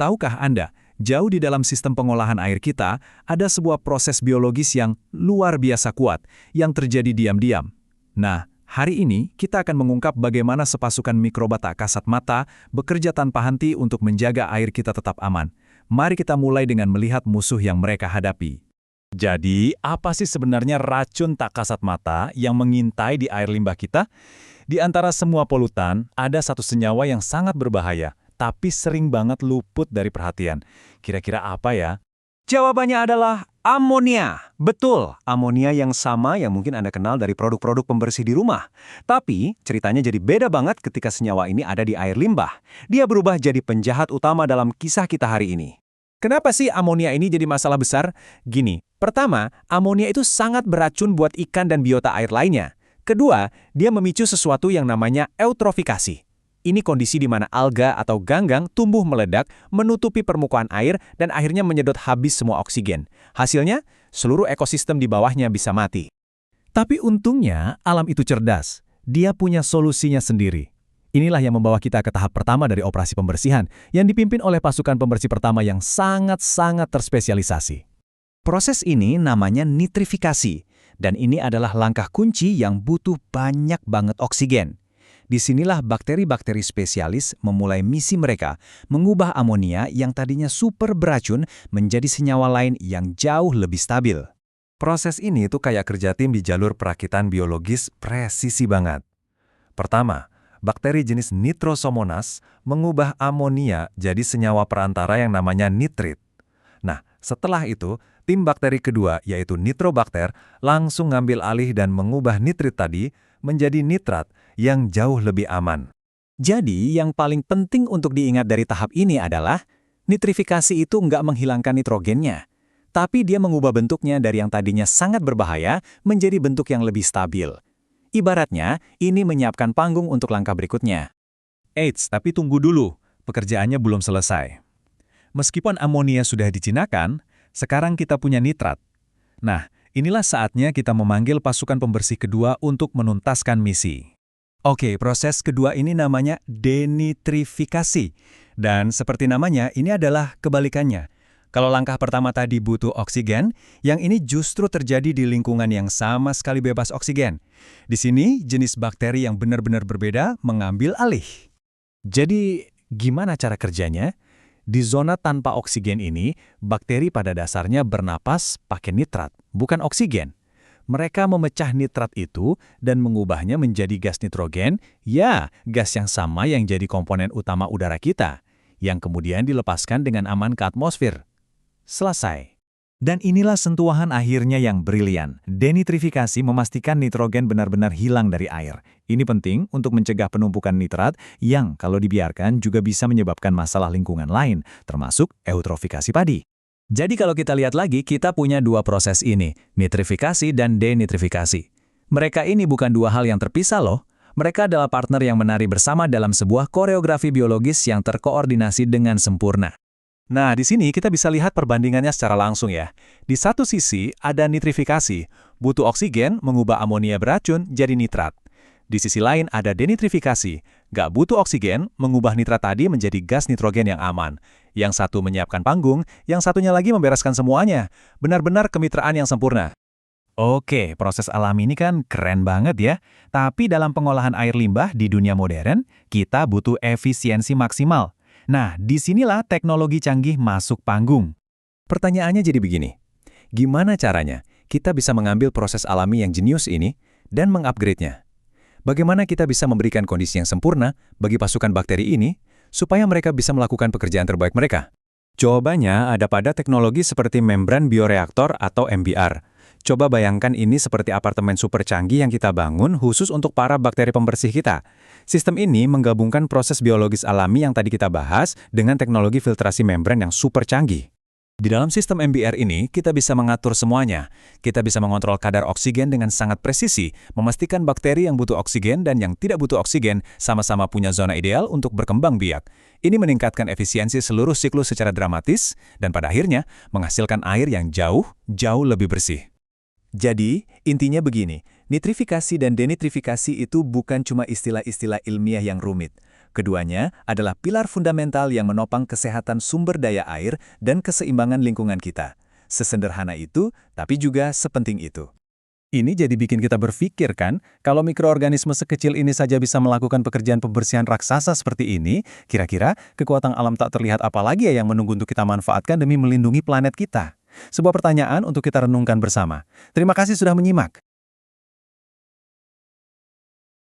Tahukah Anda, jauh di dalam sistem pengolahan air kita, ada sebuah proses biologis yang luar biasa kuat, yang terjadi diam-diam. Nah, hari ini kita akan mengungkap bagaimana sepasukan mikroba tak kasat mata bekerja tanpa henti untuk menjaga air kita tetap aman. Mari kita mulai dengan melihat musuh yang mereka hadapi. Jadi, apa sih sebenarnya racun tak kasat mata yang mengintai di air limbah kita? Di antara semua polutan, ada satu senyawa yang sangat berbahaya, tapi sering banget luput dari perhatian. Kira-kira apa ya? Jawabannya adalah amonia. Betul, amonia yang sama yang mungkin Anda kenal dari produk-produk pembersih di rumah. Tapi, ceritanya jadi beda banget ketika senyawa ini ada di air limbah. Dia berubah jadi penjahat utama dalam kisah kita hari ini. Kenapa sih amonia ini jadi masalah besar? Gini, pertama, amonia itu sangat beracun buat ikan dan biota air lainnya. Kedua, dia memicu sesuatu yang namanya eutrofikasi. Ini kondisi di mana alga atau ganggang tumbuh meledak, menutupi permukaan air, dan akhirnya menyedot habis semua oksigen. Hasilnya, seluruh ekosistem di bawahnya bisa mati. Tapi untungnya, alam itu cerdas. Dia punya solusinya sendiri. Inilah yang membawa kita ke tahap pertama dari operasi pembersihan, yang dipimpin oleh pasukan pembersih pertama yang sangat-sangat terspesialisasi. Proses ini namanya nitrifikasi, dan ini adalah langkah kunci yang butuh banyak banget oksigen. Disinilah bakteri-bakteri spesialis memulai misi mereka, mengubah amonia yang tadinya super beracun menjadi senyawa lain yang jauh lebih stabil. Proses ini tuh kayak kerja tim di jalur perakitan biologis presisi banget. Pertama, bakteri jenis Nitrosomonas mengubah amonia jadi senyawa perantara yang namanya nitrit. Nah, setelah itu, tim bakteri kedua yaitu Nitrobakter langsung ngambil alih dan mengubah nitrit tadi menjadi nitrat yang jauh lebih aman. Jadi, yang paling penting untuk diingat dari tahap ini adalah nitrifikasi itu nggak menghilangkan nitrogennya, tapi dia mengubah bentuknya dari yang tadinya sangat berbahaya menjadi bentuk yang lebih stabil. Ibaratnya, ini menyiapkan panggung untuk langkah berikutnya. Eits, tapi tunggu dulu, pekerjaannya belum selesai. Meskipun amonia sudah dijinakan, sekarang kita punya nitrat. Nah, inilah saatnya kita memanggil pasukan pembersih kedua untuk menuntaskan misi. Oke, proses kedua ini namanya denitrifikasi. Dan seperti namanya, ini adalah kebalikannya. Kalau langkah pertama tadi butuh oksigen, yang ini justru terjadi di lingkungan yang sama sekali bebas oksigen. Di sini, jenis bakteri yang benar-benar berbeda mengambil alih. Jadi, gimana cara kerjanya? Di zona tanpa oksigen ini, bakteri pada dasarnya bernapas pakai nitrat, bukan oksigen. Mereka memecah nitrat itu dan mengubahnya menjadi gas nitrogen, ya, gas yang sama yang jadi komponen utama udara kita, yang kemudian dilepaskan dengan aman ke atmosfer. Selesai. Dan inilah sentuhan akhirnya yang brilian. Denitrifikasi memastikan nitrogen benar-benar hilang dari air. Ini penting untuk mencegah penumpukan nitrat yang kalau dibiarkan juga bisa menyebabkan masalah lingkungan lain, termasuk eutrofikasi padi. Jadi kalau kita lihat lagi, kita punya dua proses ini, nitrifikasi dan denitrifikasi. Mereka ini bukan dua hal yang terpisah loh. Mereka adalah partner yang menari bersama dalam sebuah koreografi biologis yang terkoordinasi dengan sempurna. Nah, di sini kita bisa lihat perbandingannya secara langsung ya. Di satu sisi ada nitrifikasi, butuh oksigen mengubah amonia beracun jadi nitrat. Di sisi lain ada denitrifikasi, nggak butuh oksigen mengubah nitrat tadi menjadi gas nitrogen yang aman. Yang satu menyiapkan panggung, yang satunya lagi membereskan semuanya. Benar-benar kemitraan yang sempurna. Oke, proses alami ini kan keren banget ya. Tapi dalam pengolahan air limbah di dunia modern, kita butuh efisiensi maksimal. Nah, disinilah teknologi canggih masuk panggung. Pertanyaannya jadi begini, gimana caranya kita bisa mengambil proses alami yang jenius ini dan mengupgrade-nya? Bagaimana kita bisa memberikan kondisi yang sempurna bagi pasukan bakteri ini, supaya mereka bisa melakukan pekerjaan terbaik mereka? Jawabannya ada pada teknologi seperti membran bioreaktor atau MBR. Coba bayangkan ini seperti apartemen super canggih yang kita bangun khusus untuk para bakteri pembersih kita. Sistem ini menggabungkan proses biologis alami yang tadi kita bahas dengan teknologi filtrasi membran yang super canggih. Di dalam sistem MBR ini, kita bisa mengatur semuanya. Kita bisa mengontrol kadar oksigen dengan sangat presisi, memastikan bakteri yang butuh oksigen dan yang tidak butuh oksigen sama-sama punya zona ideal untuk berkembang biak. Ini meningkatkan efisiensi seluruh siklus secara dramatis, dan pada akhirnya menghasilkan air yang jauh lebih bersih. Jadi, intinya begini, nitrifikasi dan denitrifikasi itu bukan cuma istilah-istilah ilmiah yang rumit. Keduanya adalah pilar fundamental yang menopang kesehatan sumber daya air dan keseimbangan lingkungan kita. Sesederhana itu, tapi juga sepenting itu. Ini jadi bikin kita berpikir kan, kalau mikroorganisme sekecil ini saja bisa melakukan pekerjaan pembersihan raksasa seperti ini, kira-kira kekuatan alam tak terlihat apa lagi ya yang menunggu untuk kita manfaatkan demi melindungi planet kita? Sebuah pertanyaan untuk kita renungkan bersama. Terima kasih sudah menyimak.